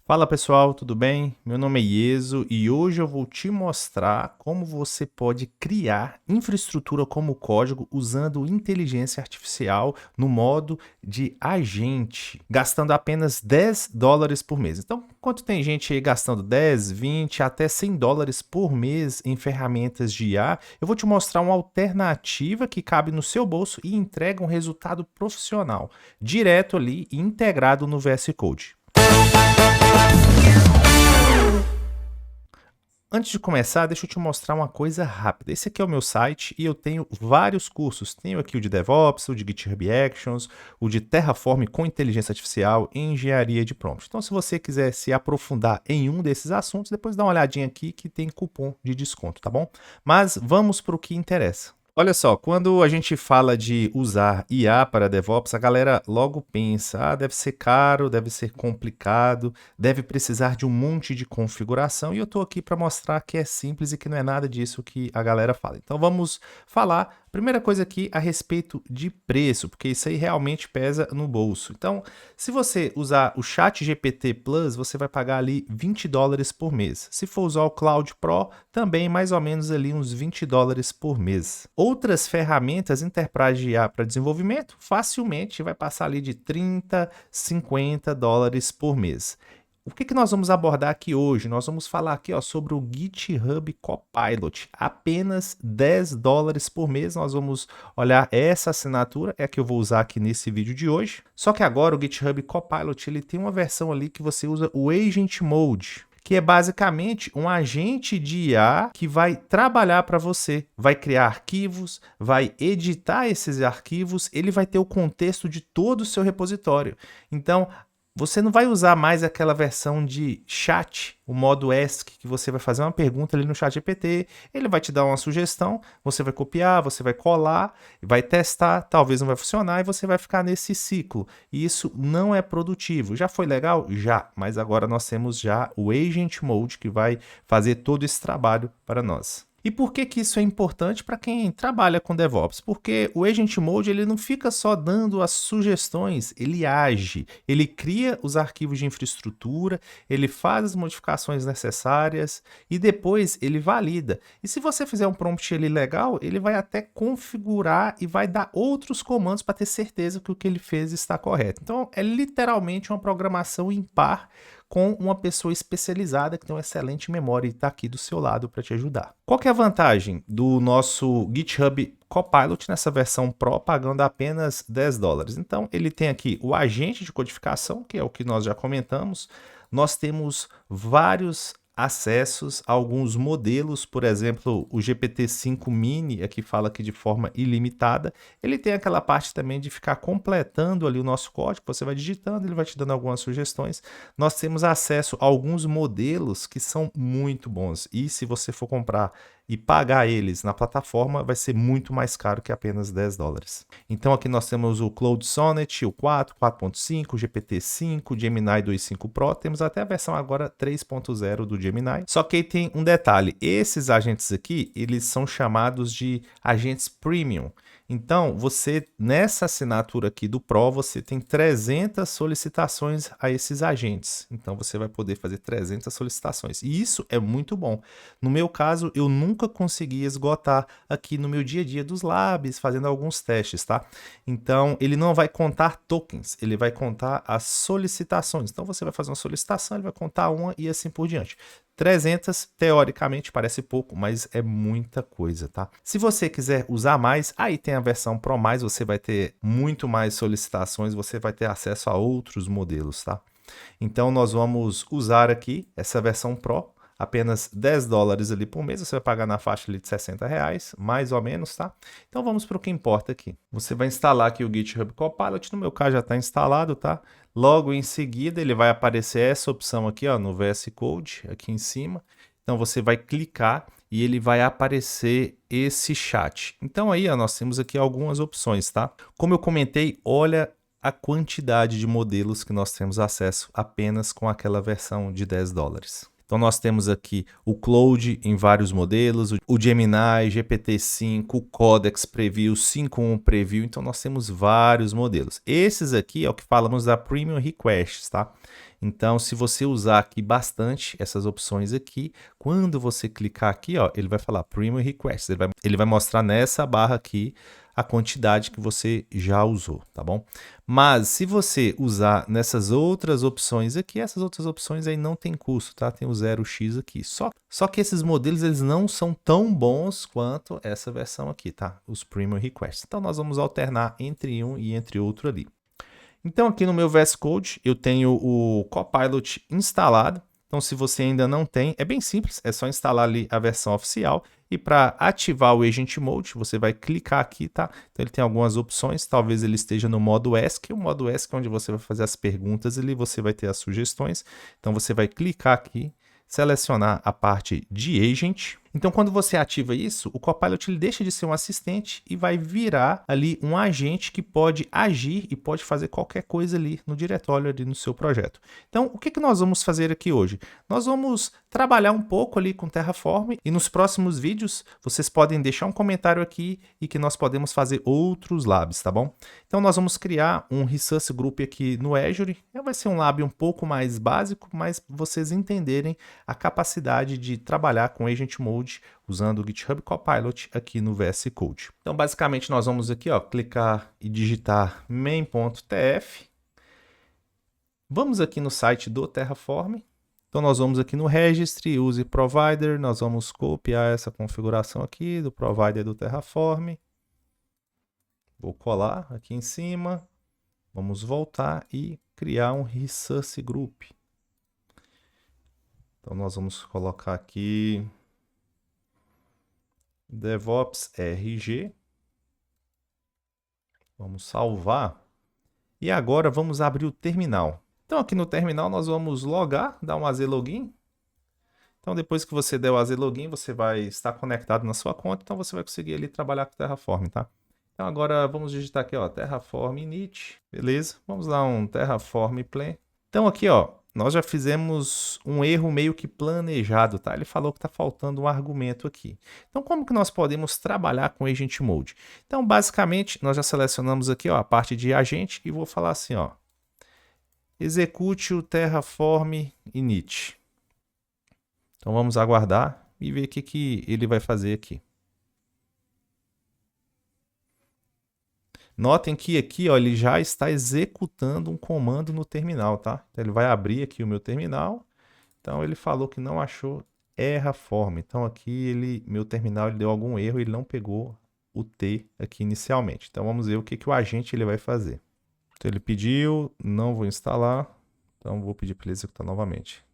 Fala pessoal, tudo bem? Meu nome é Ieso e hoje eu vou te mostrar como você pode criar infraestrutura como código usando inteligência artificial no modo de agente, gastando apenas $10 por mês. Então, quanto tem gente aí gastando 10, 20, até $100 por mês em ferramentas de IA, eu vou te mostrar uma alternativa que cabe no seu bolso e entrega um resultado profissional, direto ali e integrado no VS Code. Antes de começar, deixa eu te mostrar uma coisa rápida. Esse aqui é o meu site e eu tenho vários cursos. Tenho aqui o de DevOps, o de GitHub Actions, o de Terraform com inteligência artificial e engenharia de prompt. Então, se você quiser se aprofundar em um desses assuntos, depois dá uma olhadinha aqui que tem cupom de desconto, tá bom? Mas vamos para o que interessa. Olha só, quando a gente fala de usar IA para DevOps, a galera logo pensa, deve ser caro, deve ser complicado, deve precisar de um monte de configuração, e eu estou aqui para mostrar que é simples e que não é nada disso que a galera fala. Então vamos falar, primeira coisa aqui, a respeito de preço, porque isso aí realmente pesa no bolso. Então, se você usar o ChatGPT Plus, você vai pagar ali $20 por mês. Se for usar o Cloud Pro, também mais ou menos ali uns $20 por mês. Outras ferramentas Enterprise IA para desenvolvimento facilmente vai passar ali de $30, $50 por mês. O que nós vamos abordar aqui hoje? Nós vamos falar aqui sobre o GitHub Copilot. Apenas $10 por mês. Nós vamos olhar essa assinatura, é a que eu vou usar aqui nesse vídeo de hoje. Só que agora o GitHub Copilot ele tem uma versão ali que você usa o Agent Mode, que é basicamente um agente de IA que vai trabalhar para você, vai criar arquivos, vai editar esses arquivos, ele vai ter o contexto de todo o seu repositório. Então, você não vai usar mais aquela versão de chat, o modo Ask, que você vai fazer uma pergunta ali no chat GPT, ele vai te dar uma sugestão, você vai copiar, você vai colar, vai testar, talvez não vai funcionar e você vai ficar nesse ciclo. E isso não é produtivo. Já foi legal? Já, mas agora nós temos já o Agent Mode que vai fazer todo esse trabalho para nós. E por que isso é importante para quem trabalha com DevOps? Porque o Agent Mode ele não fica só dando as sugestões, ele age, ele cria os arquivos de infraestrutura, ele faz as modificações necessárias e depois ele valida. E se você fizer um prompt ali legal, ele vai até configurar e vai dar outros comandos para ter certeza que o que ele fez está correto. Então é literalmente uma programação impar com uma pessoa especializada que tem uma excelente memória e está aqui do seu lado para te ajudar. Qual que é a vantagem do nosso GitHub Copilot nessa versão Pro pagando apenas $10? Então ele tem aqui o agente de codificação, que é o que nós já comentamos. Nós temos vários acessos a alguns modelos, por exemplo, o GPT-5 Mini, aqui fala que de forma ilimitada, ele tem aquela parte também de ficar completando ali o nosso código, você vai digitando, ele vai te dando algumas sugestões. Nós temos acesso a alguns modelos que são muito bons, e se você for comprar e pagar eles na plataforma, vai ser muito mais caro que apenas $10. Então aqui nós temos o Claude Sonnet, o 4, 4.5, o GPT-5, o Gemini 2.5 Pro, temos até a versão agora 3.0 do Gemini. Só que aí tem um detalhe, esses agentes aqui, eles são chamados de agentes premium. Então, você, nessa assinatura aqui do Pro, você tem 300 solicitações a esses agentes. Então, você vai poder fazer 300 solicitações. E isso é muito bom. No meu caso, eu nunca consegui esgotar aqui no meu dia a dia dos labs, fazendo alguns testes, tá? Então, ele não vai contar tokens, ele vai contar as solicitações. Então, você vai fazer uma solicitação, ele vai contar uma e assim por diante. 300, teoricamente, parece pouco, mas é muita coisa, tá? Se você quiser usar mais, aí tem a versão Pro+, você vai ter muito mais solicitações, você vai ter acesso a outros modelos, tá? Então, nós vamos usar aqui essa versão Pro, apenas $10 ali por mês, você vai pagar na faixa ali de R$60, mais ou menos, tá? Então vamos para o que importa aqui. Você vai instalar aqui o GitHub Copilot, no meu caso já está instalado, tá? Logo em seguida ele vai aparecer essa opção aqui, ó, no VS Code, aqui em cima. Então você vai clicar e ele vai aparecer esse chat. Então aí, ó, nós temos aqui algumas opções, tá? Como eu comentei, olha a quantidade de modelos que nós temos acesso apenas com aquela versão de $10. Então nós temos aqui o Claude em vários modelos, o Gemini, GPT-5, o Codex Preview, 5.1 Preview, então nós temos vários modelos. Esses aqui é o que falamos da Premium Requests, tá? Então se você usar aqui bastante essas opções aqui, quando você clicar aqui, ó, ele vai falar Premium Requests, ele vai mostrar nessa barra aqui a quantidade que você já usou, tá bom? Mas se você usar nessas outras opções aqui, essas outras opções aí não tem custo, tá? Tem o 0x aqui. Só que esses modelos eles não são tão bons quanto essa versão aqui, tá? Os Premium Requests. Então nós vamos alternar entre um e entre outro ali. Então aqui no meu VS Code eu tenho o Copilot instalado. Então se você ainda não tem, é bem simples, é só instalar ali a versão oficial. E para ativar o Agent Mode, você vai clicar aqui, tá? Então ele tem algumas opções, talvez ele esteja no modo Ask. O modo Ask é onde você vai fazer as perguntas, ali você vai ter as sugestões. Então você vai clicar aqui, selecionar a parte de Agent. Então, quando você ativa isso, o Copilot ele deixa de ser um assistente e vai virar ali um agente que pode agir e pode fazer qualquer coisa ali no diretório, ali no seu projeto. Então, o que nós vamos fazer aqui hoje? Nós vamos trabalhar um pouco ali com Terraform e nos próximos vídeos vocês podem deixar um comentário aqui e que nós podemos fazer outros labs, tá bom? Então, nós vamos criar um Resource Group aqui no Azure. Vai ser um lab um pouco mais básico, mas vocês entenderem a capacidade de trabalhar com Agent Mode usando o GitHub Copilot aqui no VS Code. Então, basicamente, nós vamos aqui, ó, clicar e digitar main.tf. Vamos aqui no site do Terraform. Então, nós vamos aqui no Registry, Use Provider, nós vamos copiar essa configuração aqui do Provider do Terraform. Vou colar aqui em cima. Vamos voltar e criar um Resource Group. Então, nós vamos colocar aqui DevOps RG. Vamos salvar. E agora vamos abrir o terminal. Então aqui no terminal nós vamos logar, dar um AZ Login. Então depois que você der o AZ Login, você vai estar conectado na sua conta, então você vai conseguir ali trabalhar com o Terraform, tá? Então agora vamos digitar aqui, ó, Terraform init, beleza? Vamos dar um Terraform plan. Então aqui, ó, nós já fizemos um erro meio que planejado, tá? Ele falou que está faltando um argumento aqui. Então, como que nós podemos trabalhar com Agent Mode? Então, basicamente, nós já selecionamos aqui, ó, a parte de agente e vou falar assim, ó, execute o Terraform init. Então, vamos aguardar e ver o que ele vai fazer aqui. Notem que aqui, ó, ele já está executando um comando no terminal, tá? Então, ele vai abrir aqui o meu terminal. Então, ele falou que não achou Terraform. Então, aqui, meu terminal ele deu algum erro e ele não pegou o T aqui inicialmente. Então, vamos ver o que o agente ele vai fazer. Então, ele pediu, não vou instalar. Então, vou pedir para ele executar novamente.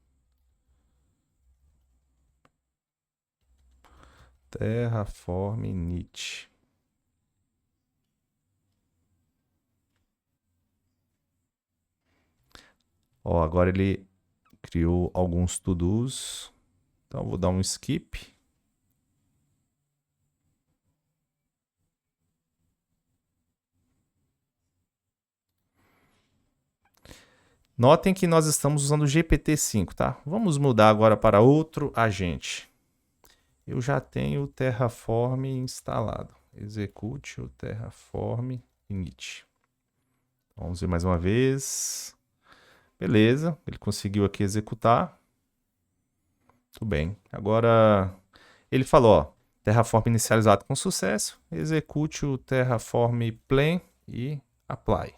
Terraform init. Ó, agora ele criou alguns to-dos. Então, vou dar um skip. Notem que nós estamos usando o GPT-5, tá? Vamos mudar agora para outro agente. Eu já tenho o Terraform instalado. Execute o Terraform init. Vamos ver mais uma vez. Beleza, ele conseguiu aqui executar. Tudo bem. Agora, ele falou, ó, Terraform inicializado com sucesso. Execute o Terraform plan e apply.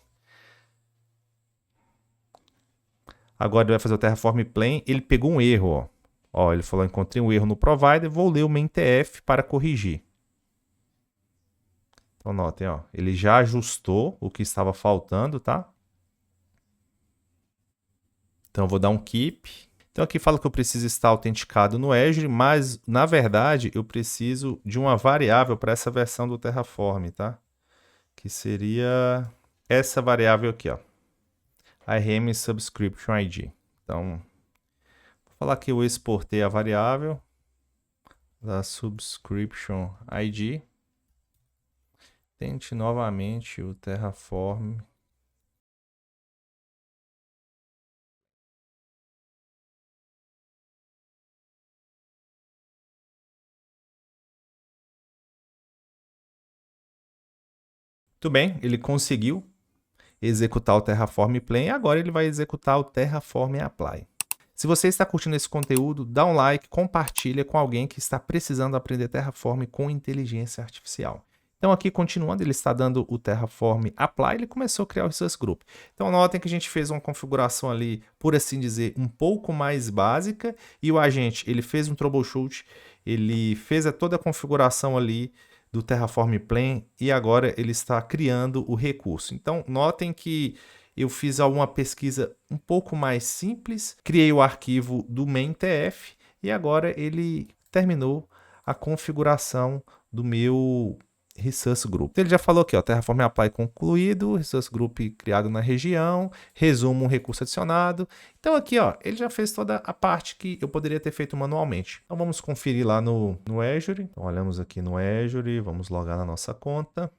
Agora ele vai fazer o Terraform plan. Ele pegou um erro, ó. Ó, ele falou, encontrei um erro no provider, vou ler o main.tf para corrigir. Então, notem, ó, ele já ajustou o que estava faltando, tá? Então, eu vou dar um keep. Então, aqui fala que eu preciso estar autenticado no Azure, mas, na verdade, eu preciso de uma variável para essa versão do Terraform, tá? Que seria essa variável aqui, ó. IRM Subscription ID. Então, vou falar que eu exportei a variável da Subscription ID. Tente novamente o Terraform. Muito bem, ele conseguiu executar o Terraform Plane e agora ele vai executar o Terraform Apply. Se você está curtindo esse conteúdo, dá um like, compartilha com alguém que está precisando aprender Terraform com inteligência artificial. Então aqui, continuando, ele está dando o Terraform Apply, ele começou a criar o Resource Group. Então notem que a gente fez uma configuração ali, por assim dizer, um pouco mais básica, e o agente, ele fez um troubleshoot, ele fez toda a configuração ali do Terraform Plane, e agora ele está criando o recurso. Então notem que eu fiz alguma pesquisa um pouco mais simples, criei o arquivo do main.tf, e agora ele terminou a configuração do meu Resource Group. Então, ele já falou aqui, ó, Terraform Apply concluído, Resource Group criado na região, resumo um recurso adicionado. Então aqui, ó, ele já fez toda a parte que eu poderia ter feito manualmente. Então vamos conferir lá no Azure. Então olhamos aqui no Azure, vamos logar na nossa conta.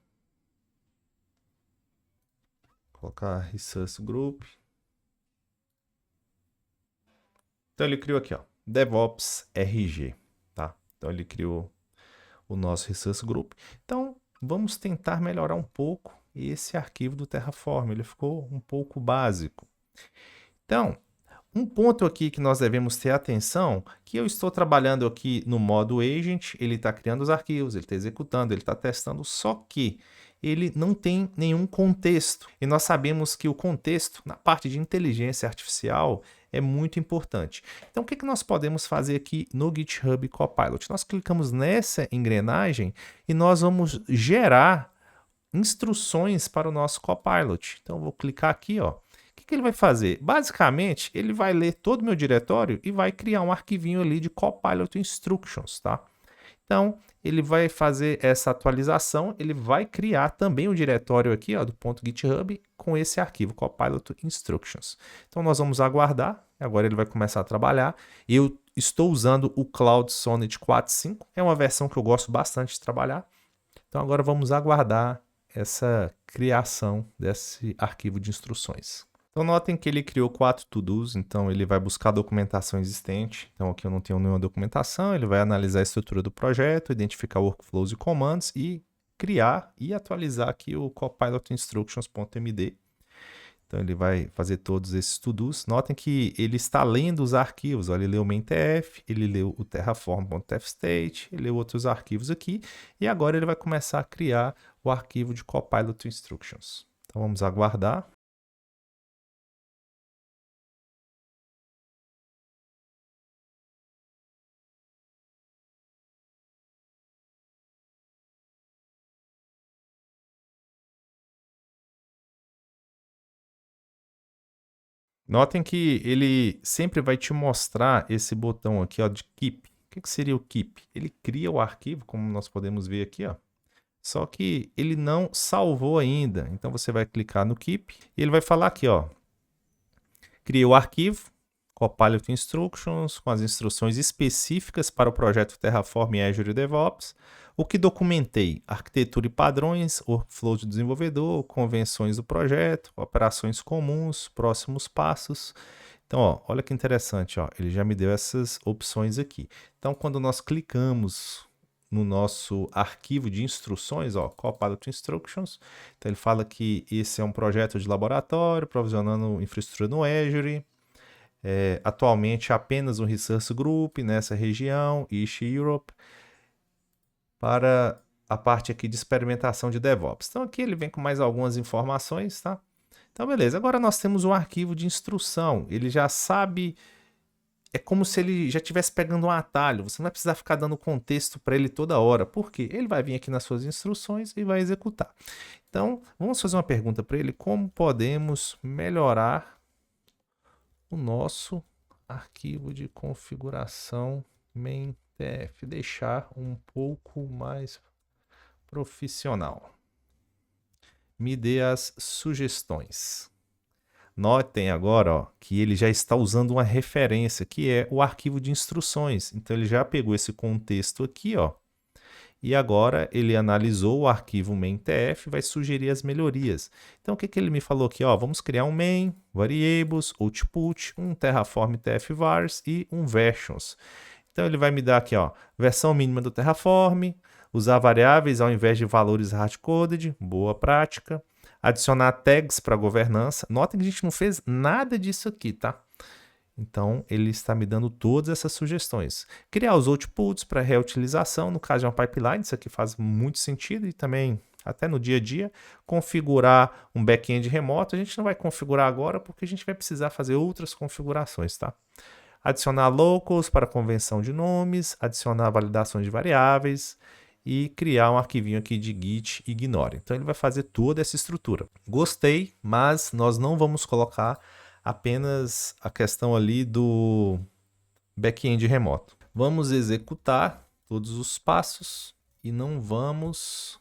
Colocar Resource Group. Então ele criou aqui, ó, DevOps RG, tá? Então ele criou o nosso Resource Group. Então, vamos tentar melhorar um pouco esse arquivo do Terraform. Ele ficou um pouco básico. Então, um ponto aqui que nós devemos ter atenção, que eu estou trabalhando aqui no modo Agent, ele está criando os arquivos, ele está executando, ele está testando, só que ele não tem nenhum contexto. E nós sabemos que o contexto, na parte de inteligência artificial, é muito importante. Então, o que nós podemos fazer aqui no GitHub Copilot? Nós clicamos nessa engrenagem e nós vamos gerar instruções para o nosso Copilot. Então, eu vou clicar aqui, ó. O que ele vai fazer? Basicamente, ele vai ler todo o meu diretório e vai criar um arquivinho ali de Copilot Instructions, tá? Então, ele vai fazer essa atualização, ele vai criar também um diretório aqui, ó, do ponto .github com esse arquivo, Copilot Instructions. Então, nós vamos aguardar, agora ele vai começar a trabalhar. Eu estou usando o Cloud Sonnet 4.5, é uma versão que eu gosto bastante de trabalhar. Então, agora vamos aguardar essa criação desse arquivo de instruções. Então notem que ele criou 4 to-dos, então ele vai buscar a documentação existente. Então aqui eu não tenho nenhuma documentação, ele vai analisar a estrutura do projeto, identificar workflows e commands e criar e atualizar aqui o Copilot Instructions.md. Então ele vai fazer todos esses to-dos. Notem que ele está lendo os arquivos, ó, ele leu o main.tf, ele leu o terraform.tfstate, ele leu outros arquivos aqui, e agora ele vai começar a criar o arquivo de Copilot Instructions. Então vamos aguardar. Notem que ele sempre vai te mostrar esse botão aqui, ó, de Keep. O que seria o Keep? Ele cria o arquivo, como nós podemos ver aqui, ó. Só que ele não salvou ainda. Então você vai clicar no Keep e ele vai falar aqui, ó. Criei o arquivo, Copilot Instructions, com as instruções específicas para o projeto Terraform Azure DevOps. O que documentei? Arquitetura e padrões, workflow de desenvolvedor, convenções do projeto, operações comuns, próximos passos. Então, ó, olha que interessante, ó, ele já me deu essas opções aqui. Então, quando nós clicamos no nosso arquivo de instruções, ó, Copilot Instructions, então ele fala que esse é um projeto de laboratório, provisionando infraestrutura no Azure, atualmente apenas um Resource Group nessa região, East Europe, para a parte aqui de experimentação de DevOps. Então aqui ele vem com mais algumas informações, tá? Então beleza, agora nós temos um arquivo de instrução, ele já sabe, é como se ele já estivesse pegando um atalho, você não vai precisar ficar dando contexto para ele toda hora, por quê? Ele vai vir aqui nas suas instruções e vai executar. Então vamos fazer uma pergunta para ele, como podemos melhorar o nosso arquivo de configuração main.tf, deixar um pouco mais profissional. Me dê as sugestões. Notem agora, ó, que ele já está usando uma referência, que é o arquivo de instruções. Então ele já pegou esse contexto aqui, ó, e agora ele analisou o arquivo main.tf e vai sugerir as melhorias. Então o que ele me falou aqui? Ó, vamos criar um main, variables, output, um terraform tf-vars e um versions. Então ele vai me dar aqui, ó, versão mínima do Terraform, Usar variáveis ao invés de valores hard-coded, boa prática. Adicionar tags para governança. Notem que a gente não fez nada disso aqui, tá? Então, ele está me dando todas essas sugestões. Criar os outputs para reutilização, no caso de uma pipeline, isso aqui faz muito sentido e também até no dia a dia. Configurar um back-end remoto, a gente não vai configurar agora porque a gente vai precisar fazer outras configurações, tá? Adicionar locals para convenção de nomes, adicionar validações de variáveis e criar um arquivinho aqui de git ignore. Então ele vai fazer toda essa estrutura. Gostei, mas nós não vamos colocar apenas a questão ali do back-end remoto. Vamos executar todos os passos e não vamos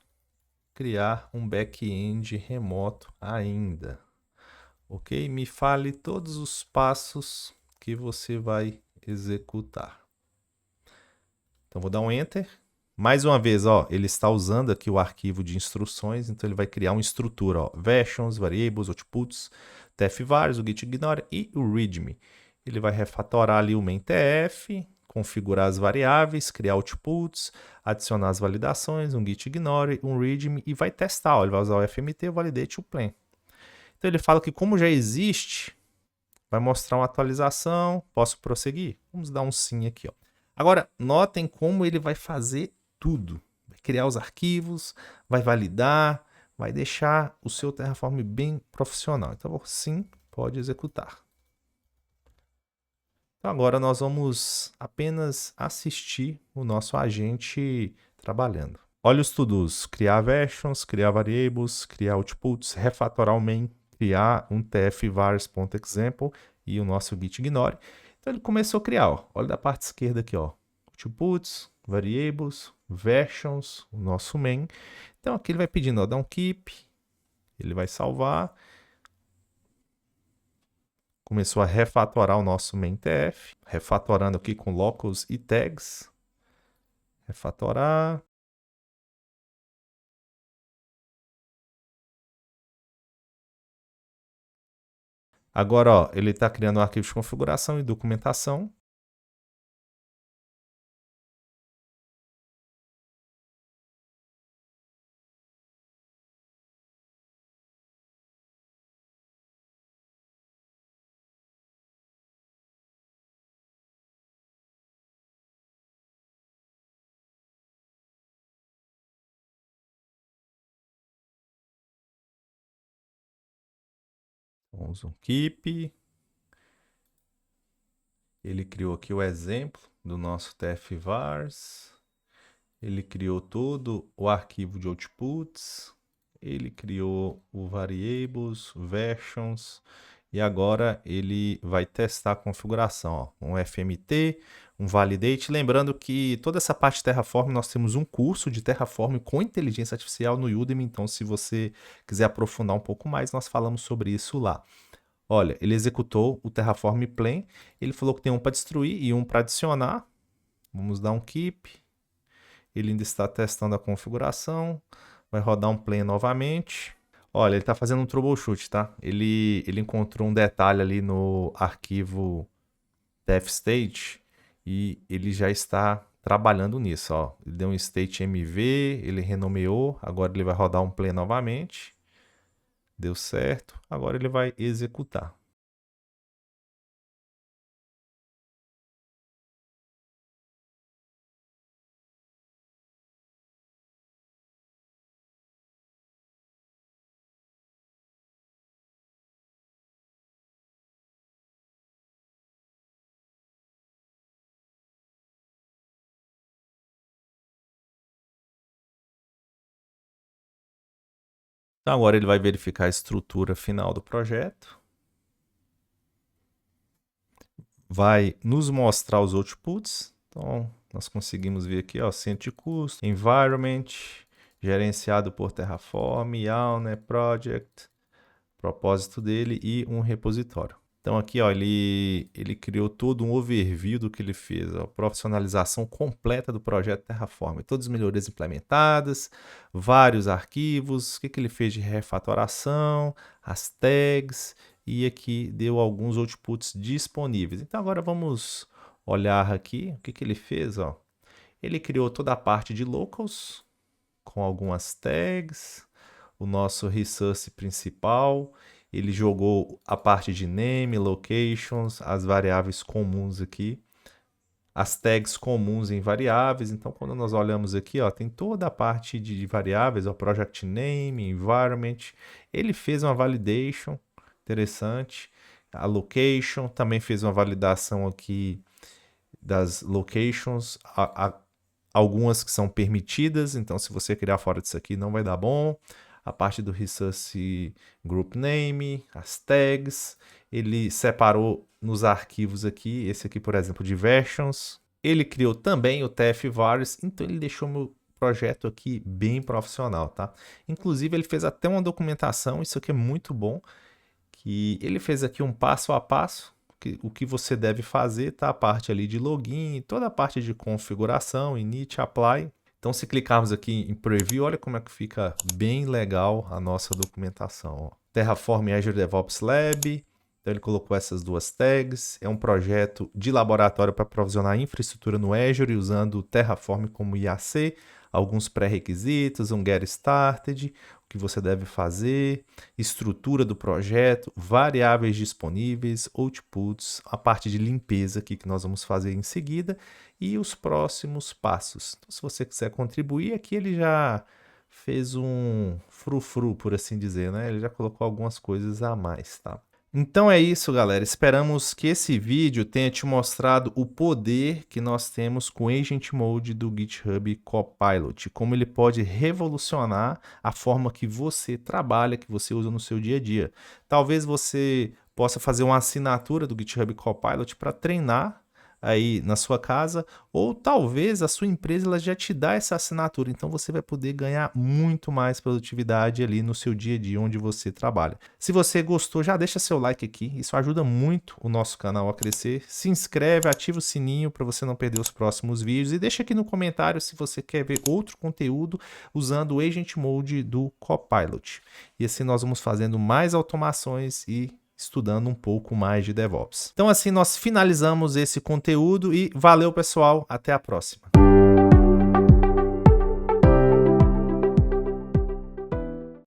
criar um back-end remoto ainda. Ok? Me fale todos os passos que você vai executar. Então vou dar um Enter. Mais uma vez, ó, ele está usando aqui o arquivo de instruções, então ele vai criar uma estrutura, ó, versions, variables, outputs, tf-vars, o git ignore e o readme. Ele vai refatorar ali o main.tf, configurar as variáveis, criar outputs, adicionar as validações, um git ignore, um readme e vai testar, ó, ele vai usar o fmt, o validate e o plan. Então ele fala que como já existe, vai mostrar uma atualização, posso prosseguir? Vamos dar um sim aqui, ó. Agora, notem como ele vai fazer tudo. Vai criar os arquivos, vai validar, vai deixar o seu Terraform bem profissional. Então, sim, pode executar. Então, agora nós vamos apenas assistir o nosso agente trabalhando. Olha os to-dos: criar versions, criar variables, criar outputs, refatorar o main, criar um tf-vars.example e o nosso git ignore. Então ele começou a criar, ó. Olha da parte esquerda aqui, ó. Outputs, variables, versions, o nosso main. Então aqui ele vai pedindo, ó, dá um keep, ele vai salvar. Começou a refatorar o nosso main.tf, refatorando aqui com locals e tags. Refatorar. Agora, ó, ele está criando um arquivo de configuração e documentação. Vamos um keep. Ele criou aqui o exemplo do nosso tf-vars. Ele criou todo o arquivo de outputs. Ele criou o variables, versions. E agora ele vai testar a configuração. Ó. Um fmt, um validate. Lembrando que toda essa parte de Terraform, nós temos um curso de Terraform com inteligência artificial no Udemy. Então, se você quiser aprofundar um pouco mais, nós falamos sobre isso lá. Olha, ele executou o Terraform Plan. Ele falou que tem um para destruir e um para adicionar. Vamos dar um keep. Ele ainda está testando a configuração. Vai rodar um plan novamente. Olha, ele está fazendo um troubleshoot, tá? Ele encontrou um detalhe ali no arquivo defstate e ele já está trabalhando nisso, ó. Ele deu um state mv, ele renomeou, agora ele vai rodar um plan novamente. Deu certo, agora ele vai executar. Então agora ele vai verificar a estrutura final do projeto. Vai nos mostrar os outputs. Então, nós conseguimos ver aqui, ó, centro de custo, environment, gerenciado por Terraform, Yawner, project, propósito dele e um repositório. Então aqui, ó, ele criou todo um overview do que ele fez, a profissionalização completa do projeto Terraform, todas as melhorias implementadas, vários arquivos, o que ele fez de refatoração, as tags, e aqui deu alguns outputs disponíveis. Então agora vamos olhar aqui o que ele fez, ó. Ele criou toda a parte de locals, com algumas tags, o nosso resource principal. Ele jogou a parte de name, locations, as variáveis comuns aqui, as tags comuns em variáveis. Então, quando nós olhamos aqui, ó, tem toda a parte de variáveis, ó, project name, environment. Ele fez uma validation interessante. A location também fez uma validação aqui das locations, algumas que são permitidas, então se você criar fora disso aqui não vai dar bom. A parte do resource group name, as tags, ele separou nos arquivos aqui, esse aqui, por exemplo, de versions. Ele criou também o TF Various, então ele deixou meu projeto aqui bem profissional, tá? Inclusive ele fez até uma documentação, isso aqui é muito bom, que ele fez aqui um passo a passo, o que você deve fazer, tá? A parte ali de login, toda a parte de configuração, init, apply. Então, se clicarmos aqui em preview, olha como é que fica bem legal a nossa documentação. Ó. Terraform Azure DevOps Lab. Então, ele colocou essas duas tags. É um projeto de laboratório para provisionar infraestrutura no Azure, usando o Terraform como IAC. Alguns pré-requisitos, um Get Started, o que você deve fazer, estrutura do projeto, variáveis disponíveis, outputs, a parte de limpeza aqui que nós vamos fazer em seguida e os próximos passos. Então, se você quiser contribuir, aqui ele já fez um frufru, por assim dizer, né? Ele já colocou algumas coisas a mais, tá? Então é isso, galera. Esperamos que esse vídeo tenha te mostrado o poder que nós temos com o Agent Mode do GitHub Copilot, como ele pode revolucionar a forma que você trabalha, que você usa no seu dia a dia. Talvez você possa fazer uma assinatura do GitHub Copilot para treinar aí na sua casa, ou talvez a sua empresa ela já te dá essa assinatura, então você vai poder ganhar muito mais produtividade ali no seu dia a dia onde você trabalha. Se você gostou, já deixa seu like aqui, isso ajuda muito o nosso canal a crescer. Se inscreve, ativa o sininho para você não perder os próximos vídeos e deixa aqui no comentário se você quer ver outro conteúdo usando o Agent Mode do Copilot. E assim nós vamos fazendo mais automações e estudando um pouco mais de DevOps. Então assim nós finalizamos esse conteúdo e valeu pessoal, até a próxima.